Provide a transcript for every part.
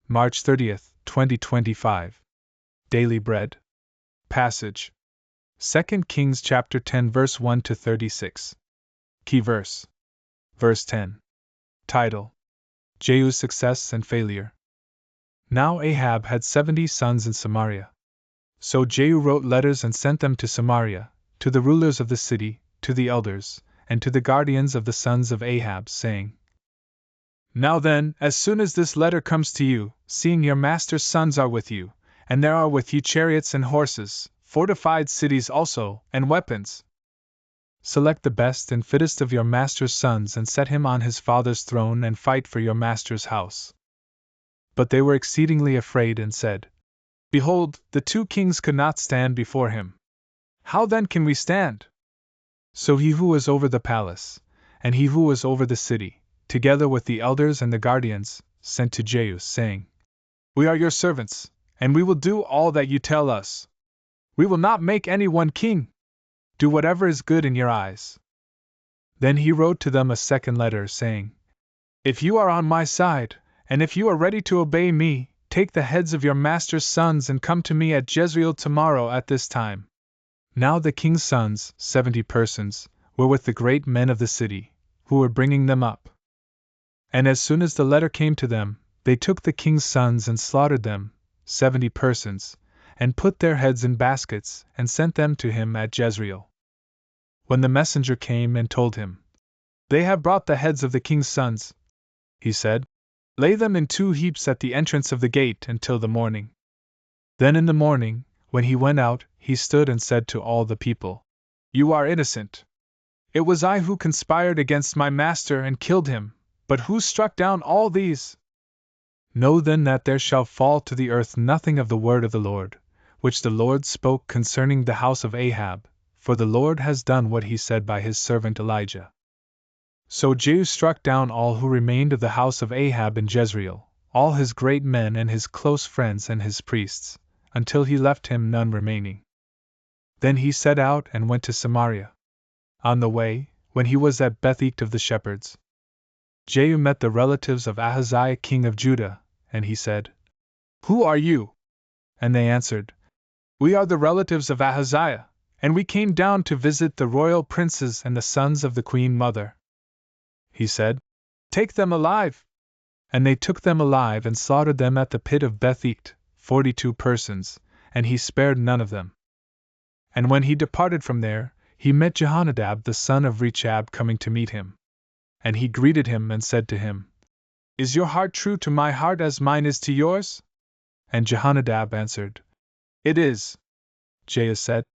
March 30th, 2025. Daily Bread. Passage. 2 Kings chapter 10 verse 1 to 36. Key verse. Verse 10. Title: Jehu's Success and Failure. Now Ahab had 70 sons in Samaria. So Jehu wrote letters and sent them to Samaria, to the rulers of the city, to the elders, and to the guardians of the sons of Ahab, saying, Now then, as soon as this letter comes to you, seeing your master's sons are with you, and there are with you chariots and horses, fortified cities also, and weapons, select the best and fittest of your master's sons and set him on his father's throne and fight for your master's house. But they were exceedingly afraid and said, Behold, the 2 kings could not stand before him. How then can we stand? So he who was over the palace, and he who was over the city, together with the elders and the guardians, sent to Jehu, saying, We are your servants, and we will do all that you tell us. We will not make any one king. Do whatever is good in your eyes. Then he wrote to them a second letter, saying, If you are on my side, and if you are ready to obey me, take the heads of your master's sons and come to me at Jezreel tomorrow at this time. Now the king's sons, 70 persons, were with the great men of the city, who were bringing them up. And as soon as the letter came to them, they took the king's sons and slaughtered them, 70 persons, and put their heads in baskets, and sent them to him at Jezreel. When the messenger came and told him, They have brought the heads of the king's sons, he said, Lay them in 2 heaps at the entrance of the gate until the morning. Then in the morning, when he went out, he stood and said to all the people, You are innocent. It was I who conspired against my master and killed him, but who struck down all these? Know then that there shall fall to the earth nothing of the word of the Lord, which the Lord spoke concerning the house of Ahab, for the Lord has done what he said by his servant Elijah. So Jehu struck down all who remained of the house of Ahab in Jezreel, all his great men and his close friends and his priests, until he left him none remaining. Then he set out and went to Samaria. On the way, when he was at Bethel of the shepherds, Jehu met the relatives of Ahaziah king of Judah, and he said, Who are you? And they answered, We are the relatives of Ahaziah, and we came down to visit the royal princes and the sons of the queen mother. He said, Take them alive. And they took them alive and slaughtered them at the pit of Bethel, 42 persons, and he spared none of them. And when he departed from there, he met Jehonadab the son of Rechab coming to meet him. And he greeted him and said to him, Is your heart true to my heart as mine is to yours? And Jehonadab answered, It is. Jehu said,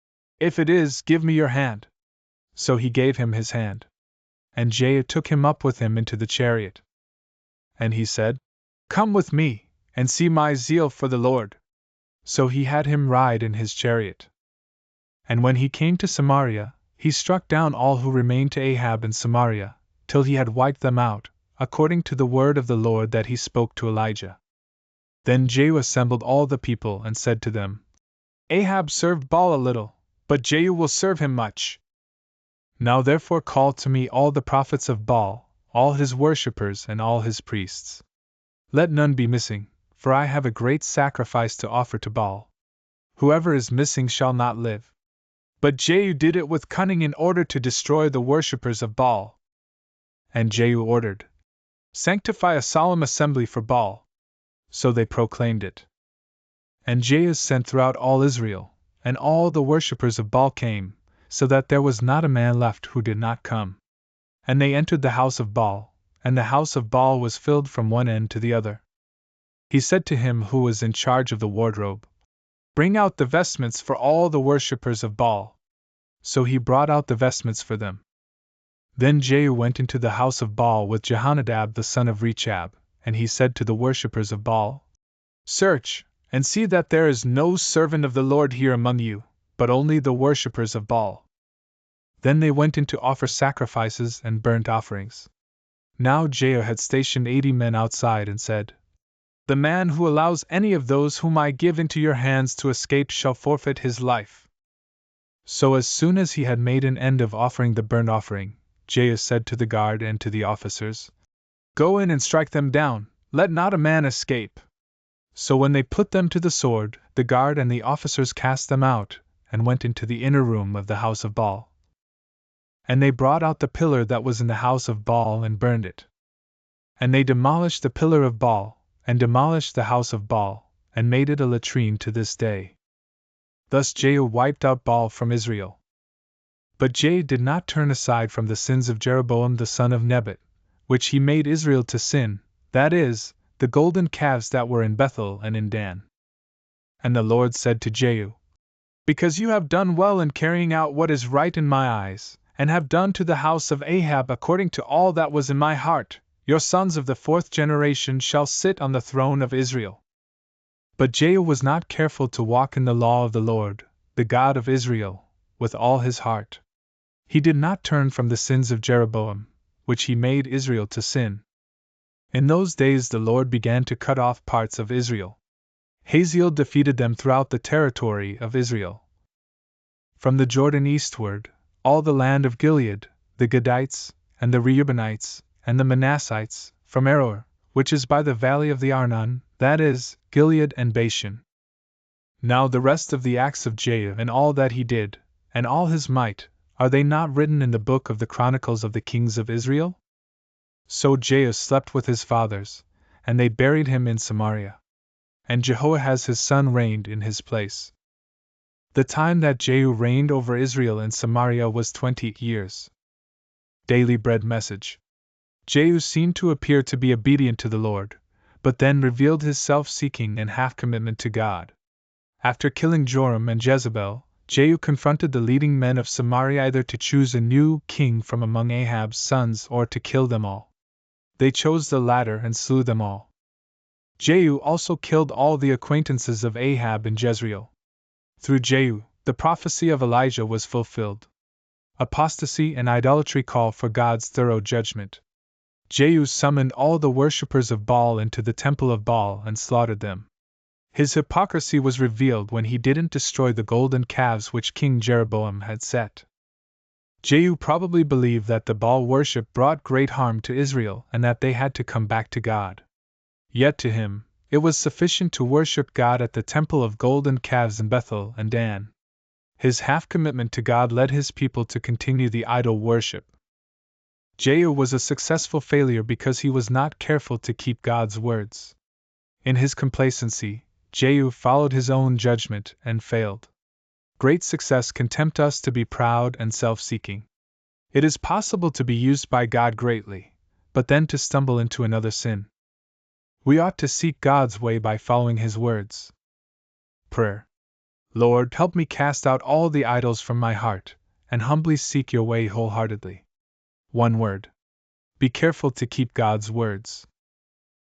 If it is, give me your hand. So he gave him his hand. And Jehu took him up with him into the chariot. And he said, Come with me, and see my zeal for the Lord. So he had him ride in his chariot. And when he came to Samaria, he struck down all who remained to Ahab in Samaria, till he had wiped them out, according to the word of the Lord that he spoke to Elijah. Then Jehu assembled all the people and said to them, Ahab served Baal a little, but Jehu will serve him much. Now therefore call to me all the prophets of Baal, all his worshippers and all his priests. Let none be missing, for I have a great sacrifice to offer to Baal. Whoever is missing shall not live. But Jehu did it with cunning in order to destroy the worshippers of Baal. And Jehu ordered, Sanctify a solemn assembly for Baal. So they proclaimed it. And Jehu sent throughout all Israel, and all the worshippers of Baal came, so that there was not a man left who did not come. And they entered the house of Baal, and the house of Baal was filled from one end to the other. He said to him who was in charge of the wardrobe, Bring out the vestments for all the worshippers of Baal. So he brought out the vestments for them. Then Jehu went into the house of Baal with Jehonadab the son of Rechab, and he said to the worshippers of Baal, Search, and see that there is no servant of the Lord here among you, but only the worshippers of Baal. Then they went in to offer sacrifices and burnt offerings. Now Jehu had stationed 80 men outside and said, The man who allows any of those whom I give into your hands to escape shall forfeit his life. So as soon as he had made an end of offering the burnt offering, Jehu said to the guard and to the officers, Go in and strike them down, let not a man escape. So when they put them to the sword, the guard and the officers cast them out, and went into the inner room of the house of Baal. And they brought out the pillar that was in the house of Baal and burned it. And they demolished the pillar of Baal, and demolished the house of Baal, and made it a latrine to this day. Thus Jehu wiped out Baal from Israel. But Jehu did not turn aside from the sins of Jeroboam the son of Nebat, which he made Israel to sin, that is, the golden calves that were in Bethel and in Dan. And the Lord said to Jehu, Because you have done well in carrying out what is right in my eyes, and have done to the house of Ahab according to all that was in my heart, your sons of the 4th generation shall sit on the throne of Israel. But Jehu was not careful to walk in the law of the Lord, the God of Israel, with all his heart. He did not turn from the sins of Jeroboam, which he made Israel to sin. In those days the Lord began to cut off parts of Israel. Hazael defeated them throughout the territory of Israel. From the Jordan eastward, all the land of Gilead, the Gadites, and the Reubenites, and the Manassites, from Aroer, which is by the valley of the Arnon, that is, Gilead and Bashan. Now the rest of the acts of Jehu and all that he did, and all his might, are they not written in the book of the Chronicles of the Kings of Israel? So Jehu slept with his fathers, and they buried him in Samaria. And Jehoahaz his son reigned in his place. The time that Jehu reigned over Israel in Samaria was 20 years. Daily Bread Message. Jehu seemed to appear to be obedient to the Lord, but then revealed his self-seeking and half-commitment to God. After killing Joram and Jezebel, Jehu confronted the leading men of Samaria either to choose a new king from among Ahab's sons or to kill them all. They chose the latter and slew them all. Jehu also killed all the acquaintances of Ahab in Jezreel. Through Jehu, the prophecy of Elijah was fulfilled. Apostasy and idolatry call for God's thorough judgment. Jehu summoned all the worshippers of Baal into the temple of Baal and slaughtered them. His hypocrisy was revealed when he didn't destroy the golden calves which King Jeroboam had set. Jehu probably believed that the Baal worship brought great harm to Israel and that they had to come back to God. Yet to him, it was sufficient to worship God at the temple of golden calves in Bethel and Dan. His half-commitment to God led his people to continue the idol worship. Jehu was a successful failure because he was not careful to keep God's words. In his complacency, Jehu followed his own judgment and failed. Great success can tempt us to be proud and self-seeking. It is possible to be used by God greatly, but then to stumble into another sin. We ought to seek God's way by following His words. Prayer. Lord, help me cast out all the idols from my heart, and humbly seek your way wholeheartedly. One word. Be careful to keep God's words.